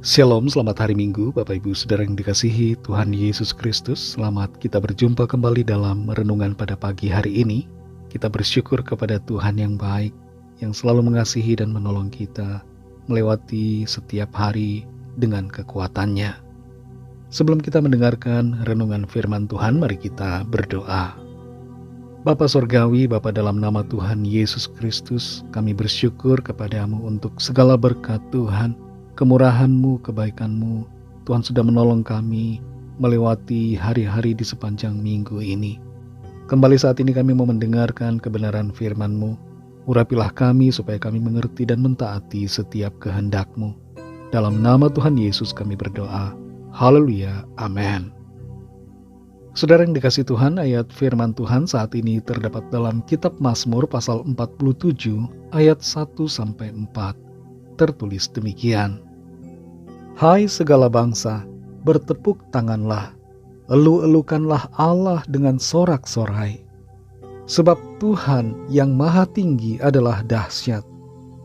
Shalom, selamat hari Minggu, Bapak Ibu Saudara yang dikasihi Tuhan Yesus Kristus. Selamat kita berjumpa kembali dalam renungan pada pagi hari ini. Kita bersyukur kepada Tuhan yang baik, yang selalu mengasihi dan menolong kita melewati setiap hari dengan kekuatannya. Sebelum kita mendengarkan renungan firman Tuhan, mari kita berdoa. Bapa Sorgawi, Bapa dalam nama Tuhan Yesus Kristus, kami bersyukur kepadamu untuk segala berkat Tuhan, kemurahan-Mu, kebaikan-Mu. Tuhan sudah menolong kami melewati hari-hari di sepanjang minggu ini. Kembali saat ini kami mau mendengarkan kebenaran firman-Mu. Urapilah kami supaya kami mengerti dan mentaati setiap kehendak-Mu. Dalam nama Tuhan Yesus kami berdoa. Haleluya, amin. Saudara yang dikasih Tuhan, ayat firman Tuhan saat ini terdapat dalam kitab Mazmur pasal 47 ayat 1-4. Tertulis demikian. Hai segala bangsa, bertepuk tanganlah, elu-elukanlah Allah dengan sorak-sorai. Sebab Tuhan yang maha tinggi adalah dahsyat,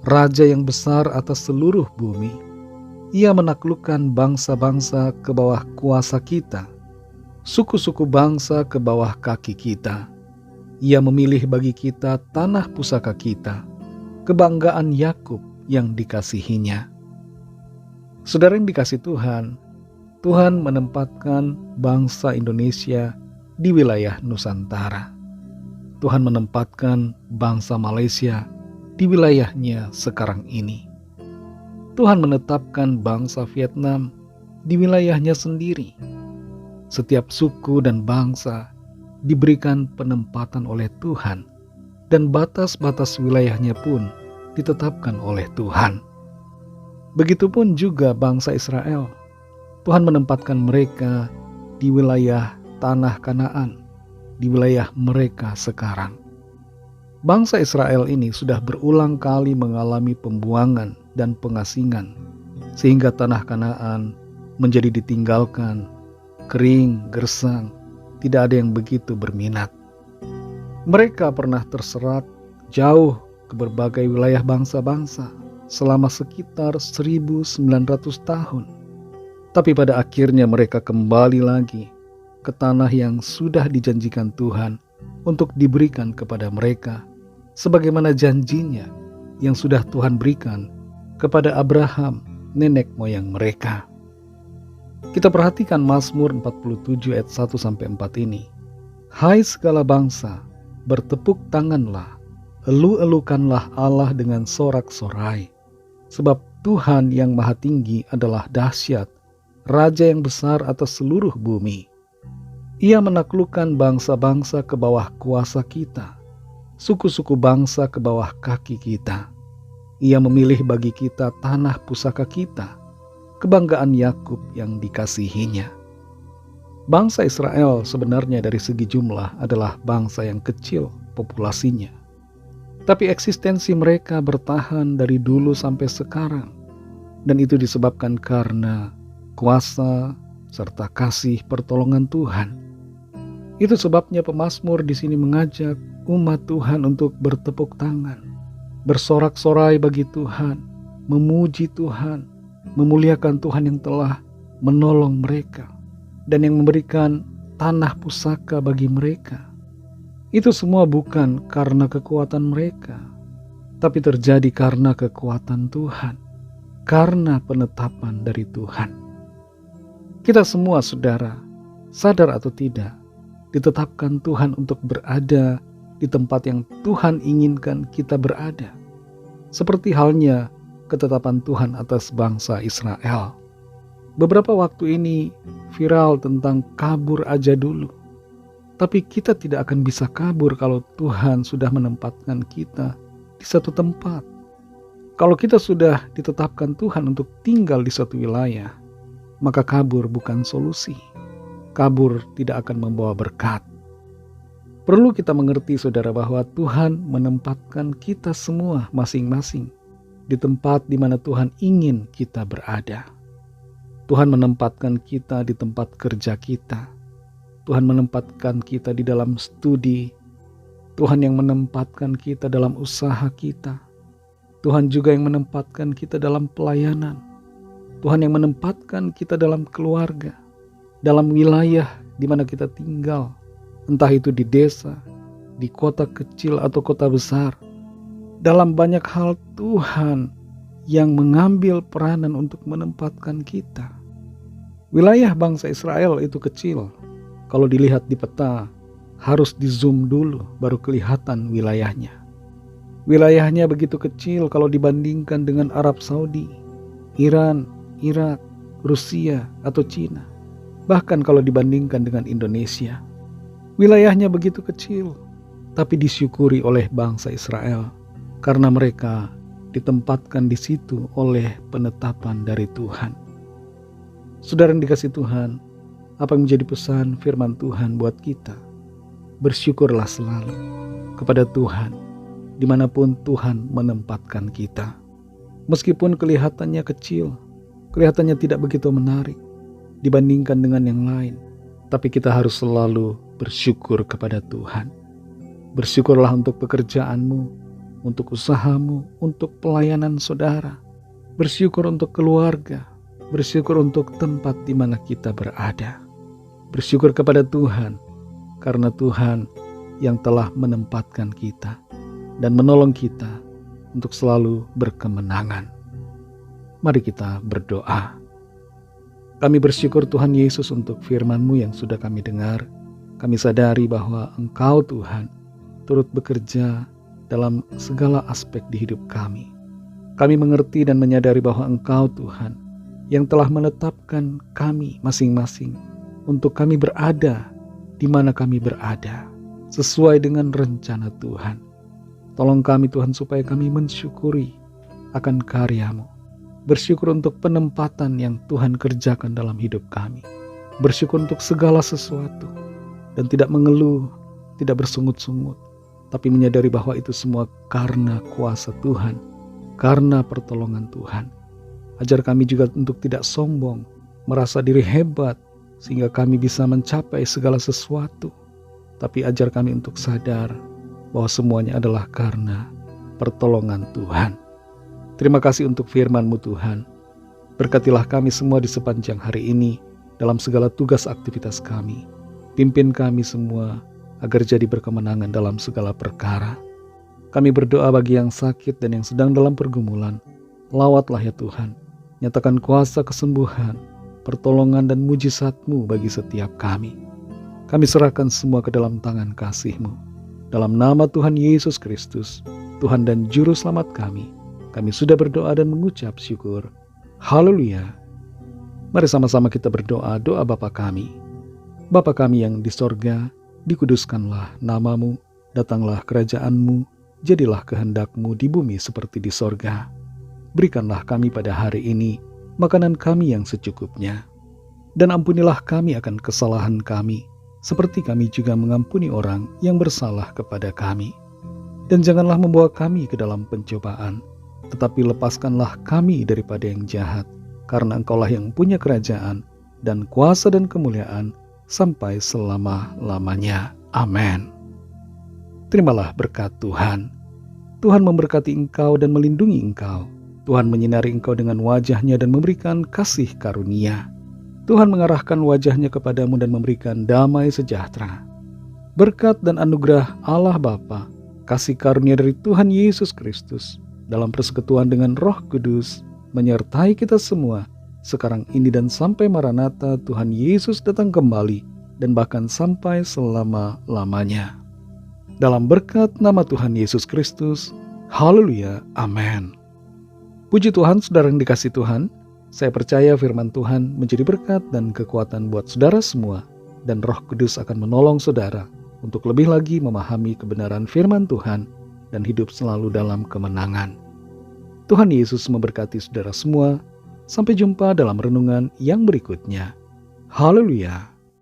Raja yang besar atas seluruh bumi. Ia menaklukkan bangsa-bangsa ke bawah kuasa kita, suku-suku bangsa ke bawah kaki kita. Ia memilih bagi kita tanah pusaka kita, kebanggaan Yakub yang dikasihinya. Saudara yang dikasih Tuhan, Tuhan menempatkan bangsa Indonesia di wilayah Nusantara. Tuhan menempatkan bangsa Malaysia di wilayahnya sekarang ini. Tuhan menetapkan bangsa Vietnam di wilayahnya sendiri. Setiap suku dan bangsa diberikan penempatan oleh Tuhan, dan batas-batas wilayahnya pun ditetapkan oleh Tuhan. Begitupun juga bangsa Israel. Tuhan menempatkan mereka di wilayah tanah Kanaan, di wilayah mereka sekarang. Bangsa Israel ini sudah berulang kali mengalami pembuangan dan pengasingan, sehingga tanah Kanaan menjadi ditinggalkan, kering, gersang, tidak ada yang begitu berminat. Mereka pernah terserak jauh ke berbagai wilayah bangsa-bangsa selama sekitar 1900 tahun. Tapi pada akhirnya mereka kembali lagi ke tanah yang sudah dijanjikan Tuhan untuk diberikan kepada mereka, sebagaimana janjinya yang sudah Tuhan berikan kepada Abraham, nenek moyang mereka. Kita perhatikan Mazmur 47 ayat 1-4 ini. Hai segala bangsa, bertepuk tanganlah, elu-elukanlah Allah dengan sorak-sorai. Sebab Tuhan yang maha tinggi adalah dahsyat, Raja yang besar atas seluruh bumi. Ia menaklukkan bangsa-bangsa ke bawah kuasa kita, suku-suku bangsa ke bawah kaki kita. Ia memilih bagi kita tanah pusaka kita, kebanggaan Yakub yang dikasihinya. Bangsa Israel sebenarnya dari segi jumlah adalah bangsa yang kecil populasinya. Tapi eksistensi mereka bertahan dari dulu sampai sekarang. Dan itu disebabkan karena kuasa serta kasih pertolongan Tuhan. Itu sebabnya pemazmur di sini mengajak umat Tuhan untuk bertepuk tangan, bersorak-sorai bagi Tuhan, memuji Tuhan, memuliakan Tuhan yang telah menolong mereka dan yang memberikan tanah pusaka bagi mereka. Itu semua bukan karena kekuatan mereka, tapi terjadi karena kekuatan Tuhan, karena penetapan dari Tuhan. Kita semua, saudara, sadar atau tidak, ditetapkan Tuhan untuk berada di tempat yang Tuhan inginkan kita berada. Seperti halnya ketetapan Tuhan atas bangsa Israel. Beberapa waktu ini viral tentang kabur aja dulu. Tapi kita tidak akan bisa kabur kalau Tuhan sudah menempatkan kita di satu tempat. Kalau kita sudah ditetapkan Tuhan untuk tinggal di suatu wilayah, maka kabur bukan solusi. Kabur tidak akan membawa berkat. Perlu kita mengerti, saudara, bahwa Tuhan menempatkan kita semua masing-masing di tempat di mana Tuhan ingin kita berada. Tuhan menempatkan kita di tempat kerja kita. Tuhan menempatkan kita di dalam studi. Tuhan yang menempatkan kita dalam usaha kita. Tuhan juga yang menempatkan kita dalam pelayanan. Tuhan yang menempatkan kita dalam keluarga, dalam wilayah di mana kita tinggal, entah itu di desa, di kota kecil atau kota besar. Dalam banyak hal Tuhan yang mengambil peranan untuk menempatkan kita. Wilayah bangsa Israel itu kecil. Kalau dilihat di peta, harus di zoom dulu baru kelihatan wilayahnya. Wilayahnya begitu kecil kalau dibandingkan dengan Arab Saudi, Iran, Irak, Rusia, atau Cina. Bahkan kalau dibandingkan dengan Indonesia. Wilayahnya begitu kecil, tapi disyukuri oleh bangsa Israel karena mereka ditempatkan di situ oleh penetapan dari Tuhan. Saudara yang dikasihi Tuhan, apa yang menjadi pesan firman Tuhan buat kita? Bersyukurlah selalu kepada Tuhan dimanapun Tuhan menempatkan kita. Meskipun kelihatannya kecil, kelihatannya tidak begitu menarik dibandingkan dengan yang lain, tapi kita harus selalu bersyukur kepada Tuhan. Bersyukurlah untuk pekerjaanmu, untuk usahamu, untuk pelayanan saudara. Bersyukur untuk keluarga, bersyukur untuk tempat di mana kita berada. Bersyukur kepada Tuhan, karena Tuhan yang telah menempatkan kita dan menolong kita untuk selalu berkemenangan. Mari kita berdoa. Kami bersyukur Tuhan Yesus untuk firman-Mu yang sudah kami dengar. Kami sadari bahwa Engkau Tuhan turut bekerja dalam segala aspek di hidup kami. Kami mengerti dan menyadari bahwa Engkau Tuhan yang telah menetapkan kami masing-masing untuk kami berada di mana kami berada sesuai dengan rencana Tuhan. Tolong kami Tuhan supaya kami mensyukuri akan karya-Mu. Bersyukur untuk penempatan yang Tuhan kerjakan dalam hidup kami. Bersyukur untuk segala sesuatu dan tidak mengeluh, tidak bersungut-sungut, tapi menyadari bahwa itu semua karena kuasa Tuhan, karena pertolongan Tuhan. Ajar kami juga untuk tidak sombong, merasa diri hebat, sehingga kami bisa mencapai segala sesuatu. Tapi ajar kami untuk sadar bahwa semuanya adalah karena pertolongan Tuhan. Terima kasih untuk firman-Mu Tuhan. Berkatilah kami semua di sepanjang hari ini dalam segala tugas aktivitas kami. Pimpin kami semua agar jadi berkemenangan dalam segala perkara. Kami berdoa bagi yang sakit dan yang sedang dalam pergumulan. Lawatlah ya Tuhan. Nyatakan kuasa kesembuhan, pertolongan dan mujizat-Mu bagi setiap kami. Kami serahkan semua ke dalam tangan kasih-Mu. Dalam nama Tuhan Yesus Kristus, Tuhan dan Juru Selamat kami sudah berdoa dan mengucap syukur. Haleluya. Mari sama-sama kita berdoa doa Bapa kami. Bapa kami yang di sorga, dikuduskanlah nama-Mu, datanglah kerajaan-Mu, jadilah kehendak-Mu di bumi seperti di sorga. Berikanlah kami pada hari ini makanan kami yang secukupnya. Dan ampunilah kami akan kesalahan kami, seperti kami juga mengampuni orang yang bersalah kepada kami. Dan janganlah membawa kami ke dalam pencobaan, tetapi lepaskanlah kami daripada yang jahat, karena Engkaulah yang punya kerajaan dan kuasa dan kemuliaan sampai selama-lamanya. Amin. Terimalah berkat Tuhan. Tuhan memberkati engkau dan melindungi engkau. Tuhan menyinari engkau dengan wajah-Nya dan memberikan kasih karunia. Tuhan mengarahkan wajah-Nya kepadamu dan memberikan damai sejahtera. Berkat dan anugerah Allah Bapa, kasih karunia dari Tuhan Yesus Kristus, dalam persekutuan dengan Roh Kudus, menyertai kita semua, sekarang ini dan sampai Maranatha Tuhan Yesus datang kembali, dan bahkan sampai selama-lamanya. Dalam berkat nama Tuhan Yesus Kristus, haleluya, amin. Puji Tuhan, saudara yang dikasihi Tuhan, saya percaya firman Tuhan menjadi berkat dan kekuatan buat saudara semua, dan Roh Kudus akan menolong saudara untuk lebih lagi memahami kebenaran firman Tuhan, dan hidup selalu dalam kemenangan. Tuhan Yesus memberkati saudara semua. Sampai jumpa dalam renungan yang berikutnya. Haleluya.